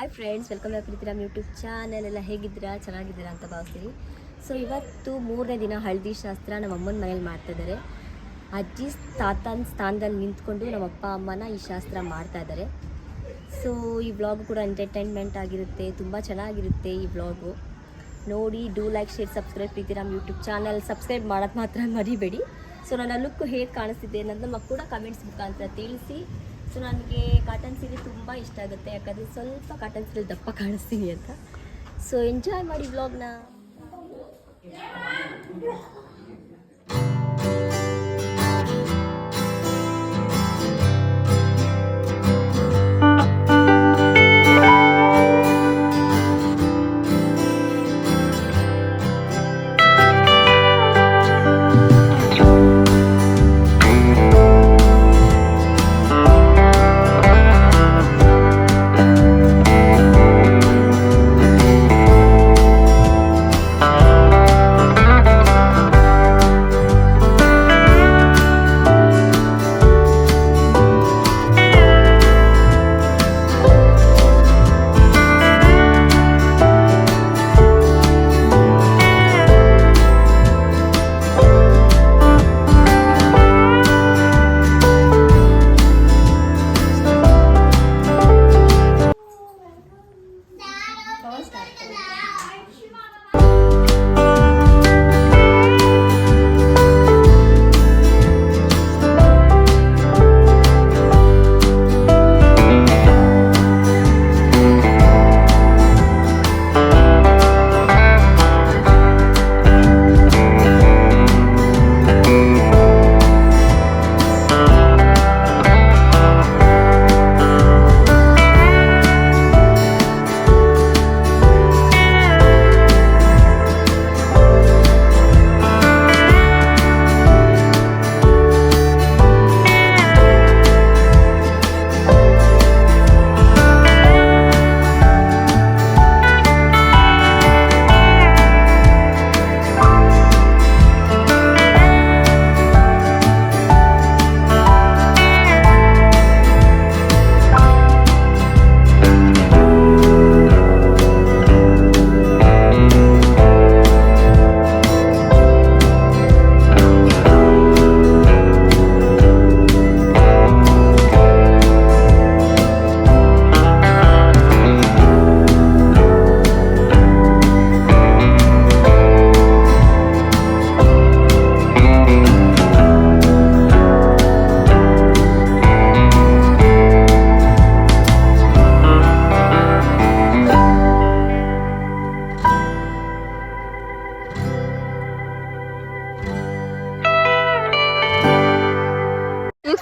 Hi friends, welcome back ಪ್ರೀತಿ ನಮ್ಮ YouTube channel. ಎಲ್ಲ ಹೇಗಿದ್ದೀರಾ? ಚೆನ್ನಾಗಿದ್ದೀರಾ ಅಂತ ಭಾವಿಸ್ತೀನಿ. ಸೊ ಇವತ್ತು 3ನೇ ದಿನ ಹಳದಿ ಶಾಸ್ತ್ರ ನಮ್ಮ ಅಮ್ಮನ ಮನೇಲಿ ಮಾಡ್ತಾಯಿದ್ದಾರೆ. ಅಜ್ಜಿ ತಾತನ ಸ್ಥಾನದಲ್ಲಿ ನಿಂತ್ಕೊಂಡು ನಮ್ಮ ಅಪ್ಪ ಅಮ್ಮನ ಈ ಶಾಸ್ತ್ರ ಮಾಡ್ತಾಯಿದ್ದಾರೆ. ಸೊ ಈ ವ್ಲಾಗ್ ಕೂಡ ಎಂಟರ್ಟೈನ್ಮೆಂಟ್ ಆಗಿರುತ್ತೆ, ತುಂಬ ಚೆನ್ನಾಗಿರುತ್ತೆ ಈ ವ್ಲಾಗು. ನೋಡಿ, ಡೂ ಲೈಕ್, ಶೇರ್, ಸಬ್ಸ್ಕ್ರೈಬ್ ಪ್ರೀತಿ ನಮ್ಮ ಯೂಟ್ಯೂಬ್ ಚಾನಲ್. ಸಬ್ಸ್ಕ್ರೈಬ್ ಮಾಡೋದು ಮಾತ್ರ ಮರಿಬೇಡಿ. ಸೊ ನನ್ನ ಲುಕ್ ಹೇಗೆ ಕಾಣಿಸ್ತಿದೆ ಅನ್ನೋದು ನಮ್ಮ ಕೂಡ ಕಮೆಂಟ್ಸ್ ಮುಖಾಂತರ ತಿಳಿಸಿ. ಸೊ ನನಗೆ ಕಾಟನ್ ಸೀರೆ ತುಂಬ ಇಷ್ಟ ಆಗುತ್ತೆ, ಯಾಕಂದರೆ ಸ್ವಲ್ಪ ಕಾಟನ್ ಸೀರೆ ದಪ್ಪ ಕಾಣಿಸ್ತೀನಿ ಅಂತ. ಸೊ ಎಂಜಾಯ್ ಮಾಡಿ ವ್ಲಾಗ್ನ.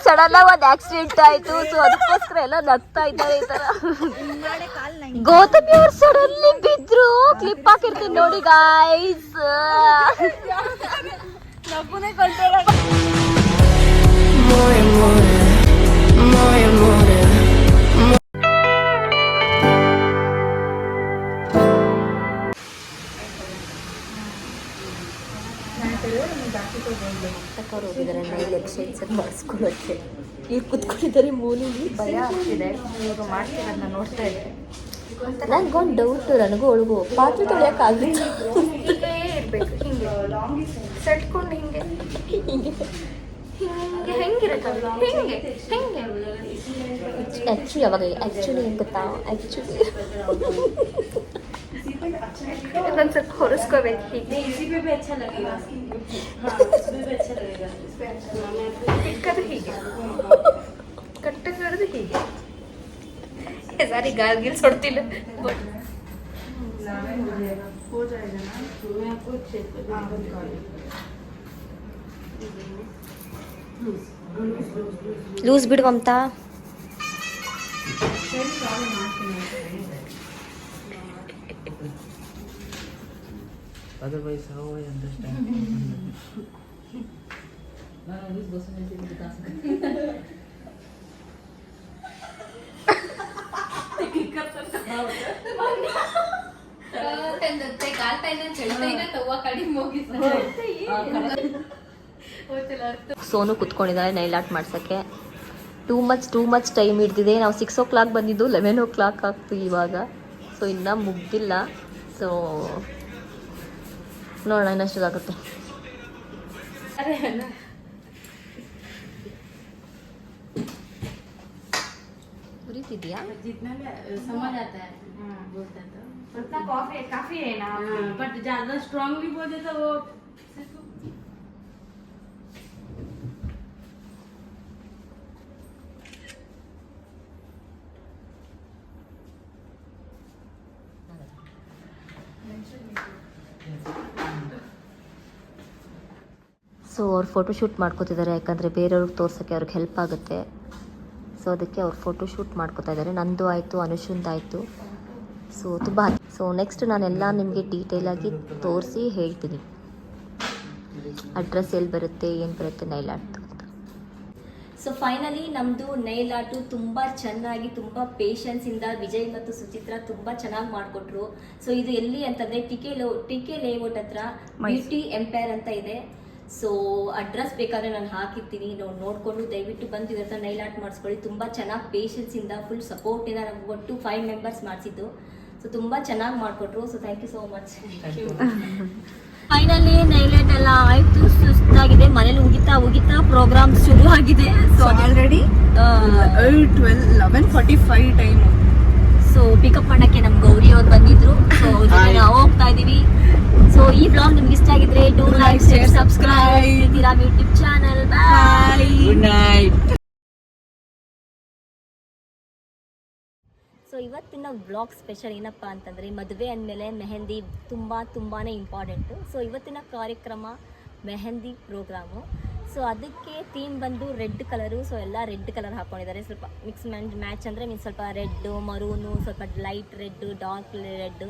ಸಡನ್ ಆಗಿ ಒಂದು ಆಕ್ಸಿಡೆಂಟ್ ಆಯ್ತು. ಸೊ ಅದಕ್ಕೋಸ್ಕರ ಎಲ್ಲ ನಗ್ತಾ ಇದ್ದಾರೆ ಈ ತರ. ಗೌತಮಿ ಅವ್ರು ಸಡನ್ಲಿ ಬಿದ್ರು. ಕ್ಲಿಪ್ ಹಾಕಿರ್ತೀನಿ ನೋಡಿ ಗಾಯ್ಸ್. ಹೋಗಿದ್ದಾರೆ ನೈಲ್ ಎಕ್ಸ್ಟೆನ್ಷನ್ ಮಾಡಿಸ್ಕೊಳ್ಳೋಕ್ಕೆ. ಇವ್ರು ಕುತ್ಕೊಂಡಿದ್ದಾರೆ ಮೂಲೆಯಲ್ಲಿ. ಭಯ ಆಗ್ತಿದೆ ಇವರು ಮಾಡ್ತಿರೋದನ್ನ ನೋಡ್ತಾ ಇದ್ದೆ. ನನಗೊಂದು ಡೌಟು, ನನಗೂ ಒಳಗು ಪಾತ್ರೆ ತೊಳೆಯೋಕ್ಕಾಗಲಿಲ್ಲ. ಹೀಗೆ ಇರಬೇಕು, ಹಿಂಗೆ ಸೆಟ್ಕೊಂಡು ಹಿಂಗೆ ಹಿಂಗೆ ಹಿಂಗೆ ಹೆಂಗಿರತ್ತಲ್ಲ, ಹಿಂಗೆ ಹೆಂಗೆ ಆ್ಯಕ್ಚುಲಿ ಅವಾಗ ಆ್ಯಕ್ಚುಲಿ ಏನು ಗೊತ್ತಾ, ಆ್ಯಕ್ಚುಲಿ ಒಂದು ಸ್ವಲ್ಪ ಹೊರಿಸ್ಕೋಬೇಕು. ಹೀಗೆ ಇಕ್ಕದು ಹೀಗೆ ಕಟ್ಟದು ಹೀಗೆ. ಸಾರಿ ಗಾಲ್ಗಿಲ್ ಸೊಡ್ತಿಲ್ಲ. ಲೂಸ್ ಬಿಡು Mamata. Otherwise, how I understand? Sonu ಕುತ್ಕೊಂಡಿದ್ದಾರೆ ನೈಲ್ ಆರ್ಟ್ ಮಾಡ್ಸಕ್ಕೆ. ಟೂ ಮಚ್ ಟೈಮ್ ಹಿಡ್ದಿದೆ. ನಾವು 6 o'clock ಬಂದಿದ್ದು 11 o'clock ಆಗ್ತು ಇವಾಗ. ಸೊ ಇನ್ನೂ ಮುಗ್ದಿಲ್ಲ. ಸೊ ನೋಡೋಣ ಇನ್ನಷ್ಟಾಗುತ್ತೆ. ಉರಿತಿದ್ಯಾ? काफी है ना, बट ज्यादा स्ट्रांगली बोले तो वो ಸೊ ಅವ್ರು ಫೋಟೋಶೂಟ್ ಮಾಡ್ಕೋತಿದ್ದಾರೆ, ಯಾಕಂದರೆ ಬೇರೆಯವ್ರಿಗೆ ತೋರ್ಸೋಕ್ಕೆ ಅವ್ರಿಗೆ ಹೆಲ್ಪ್ ಆಗುತ್ತೆ. ಸೊ ಅದಕ್ಕೆ ಅವ್ರು ಫೋಟೋಶೂಟ್ ಮಾಡ್ಕೋತಾ ಇದ್ದಾರೆ. ನಂದು ಆಯಿತು, ಅನುಷಂದಾಯಿತು. ಸೊ ನೆಕ್ಸ್ಟ್ ನಾನೆಲ್ಲ ನಿಮಗೆ ಡೀಟೇಲಾಗಿ ತೋರಿಸಿ ಹೇಳ್ತೀನಿ. ಅಡ್ರೆಸ್ ಎಲ್ಲಿ ಬರುತ್ತೆ, ಏನು ಬರುತ್ತೆ, ನೈಲ್ ಆರ್ಟ್ ಅಂತ. ಸೊ ಫೈನಲಿ ನಮ್ಮದು ನೈಲ್ ಆರ್ಟು ತುಂಬ ಚೆನ್ನಾಗಿ, ತುಂಬ ಪೇಷನ್ಸಿಂದ ವಿಜಯ್ ಮತ್ತು ಸುಚಿತ್ರಾ ತುಂಬ ಚೆನ್ನಾಗಿ ಮಾಡಿಕೊಟ್ರು. ಸೊ ಇದು ಎಲ್ಲಿ ಅಂತಂದರೆ ಟಿ ಕೆ ಲೇಔಟ್ ಹತ್ರ ಬ್ಯೂಟಿ ಎಂಪೈರ್ ಅಂತ ಇದೆ. ಸೊ ಅಡ್ರೆಸ್ ಬೇಕಾದರೆ ನಾನು ಹಾಕಿರ್ತೀನಿ, ನೋಡಿಕೊಂಡು ದಯವಿಟ್ಟು ಬಂದು ಇದ್ರ ಹತ್ರ ನೈಲ್ ಆರ್ಟ್ ಮಾಡಿಸ್ಕೊಳ್ಳಿ. ತುಂಬ ಚೆನ್ನಾಗಿ ಪೇಷನ್ಸಿಂದ ಫುಲ್ ಸಪೋರ್ಟಿಂದ ನಮ್ಗೆ ಒಟ್ಟು 5 members ಮಾಡಿಸಿದ್ದು. ಸೊ ತುಂಬ ಚೆನ್ನಾಗಿ ಮಾಡಿಕೊಟ್ರು. So thank you so much. Finally nail art ಎಲ್ಲ ಆಯಿತು, ಸುಸ್ತಾಗಿದೆ. ಮನೇಲಿ ಉಗಿತಾ ಪ್ರೋಗ್ರಾಮ್ ಶುರು ಆಗಿದೆ. So already 11:45 time. So pickup ಮಾಡಕ್ಕೆ ನಮ್ ಗೌರಿ ಅವ್ರು ಬಂದಿದ್ರು. ಸೊ ನಾವು ಹೋಗ್ತಾ ಇದೀವಿ. ಸೊ ಈ ಬ್ಲಾಗ್ ನಿಮ್ಗೆ ಇಷ್ಟ ಆಗಿದ್ರೆ do like, share, subscribe YouTube channel. Bye, good night. So ಇವತ್ತಿನ ವ್ಲಾಗ್ ಸ್ಪೆಷಲ್ ಏನಪ್ಪ ಅಂತಂದರೆ, ಮದುವೆ ಅಂದಮೇಲೆ ಮೆಹಂದಿ ತುಂಬಾ ಇಂಪಾರ್ಟೆಂಟು. ಸೊ ಇವತ್ತಿನ ಕಾರ್ಯಕ್ರಮ ಮೆಹಂದಿ ಪ್ರೋಗ್ರಾಮು. ಸೊ ಅದಕ್ಕೆ ಥೀಮ್ ಬಂದು ರೆಡ್ ಕಲರು. ಸೊ ಎಲ್ಲ ರೆಡ್ ಕಲರ್ ಹಾಕ್ಕೊಂಡಿದ್ದಾರೆ. ಸ್ವಲ್ಪ ಮಿಕ್ಸ್ ಮ್ಯಾಚ್ ಅಂದರೆ ಮೀನ್ಸ್ ಸ್ವಲ್ಪ ರೆಡ್ಡು, ಮರೂನು, ಸ್ವಲ್ಪ light red, dark red.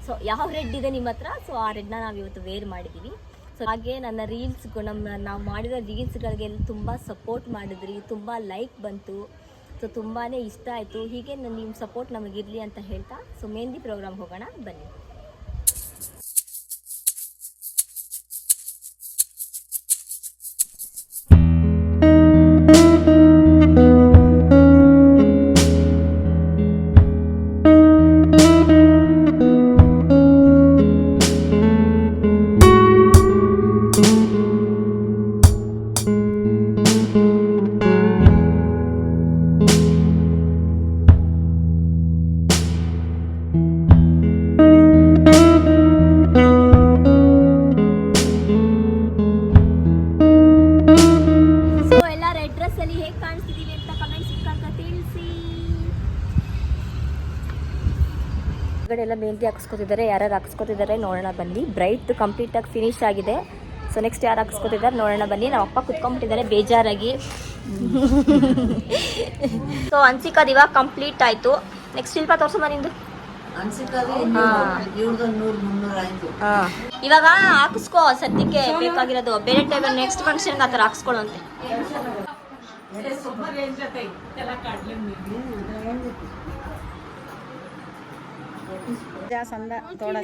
So ಯಾವ ರೆಡ್ ಇದೆ ನಿಮ್ಮ ಹತ್ರ, ಸೊ ಆ ರೆಡ್ನ ನಾವು ಇವತ್ತು ವೇರ್ ಮಾಡಿದ್ದೀವಿ. ಸೊ ಹಾಗೆ ನನ್ನ ನಾವು ಮಾಡಿರೋ ರೀಲ್ಸ್ಗಳಿಗೆ ತುಂಬ ಸಪೋರ್ಟ್ ಮಾಡಿದ್ರಿ, ತುಂಬ ಲೈಕ್ ಬಂತು. ಸೊ ತುಂಬಾ ಇಷ್ಟ ಆಯಿತು. ಹೀಗೆ ನಿಮ್ಮ ಸಪೋರ್ಟ್ ನಮಗಿರಲಿ ಅಂತ ಹೇಳ್ತಾ, ಸೊ ಮೆಹಂದಿ ಪ್ರೋಗ್ರಾಮ್ ಹೋಗೋಣ ಬನ್ನಿ. ಎಲ್ಲ ಮೆಹಂದಿ ಹಾಕಿಸ್ಕೊತಿದ್ದಾರೆ. ಯಾರು ಹಾಕಿಸ್ಕೊತಿದ್ದಾರೆ ನೋಡೋಣ ಬನ್ನಿ. ಬ್ರೈಟ್ ಕಂಪ್ಲೀಟಾಗಿ ಫಿನಿಶ್ ಆಗಿದೆ. ಸೊ ನೆಕ್ಸ್ಟ್ ಯಾರು ಹಾಕಿಸ್ಕೊತಿದ್ದಾರೆ ನೋಡೋಣ ಬನ್ನಿ. ನಮ್ಮ ಅಪ್ಪ ಕುತ್ಕೊಂಡ್ಬಿಟ್ಟಿದ್ದಾರೆ ಬೇಜಾರಾಗಿ. ಸೊ ಅನ್ಸಿಕಾದ್ ಇವಾಗ ಕಂಪ್ಲೀಟ್ ಆಯಿತು. ನೆಕ್ಸ್ಟ್ ಶಿಲ್ಪ ತೋರ್ಸಮ್ಮ ನಿಂದು. ಇವಾಗ ಹಾಕಿಸ್ಕೋ, ಸದ್ಯಕ್ಕೆ ಬೇಕಾಗಿರೋದು. ಬೇರೆ ಟೈಮ್ ನೆಕ್ಸ್ಟ್ ಫಂಕ್ಷನ್ಗೆ ಆ ಥರ ಹಾಕ್ಸ್ಕೊಳ್ಳೋ ಅಂತೆ. संदा थोड़ा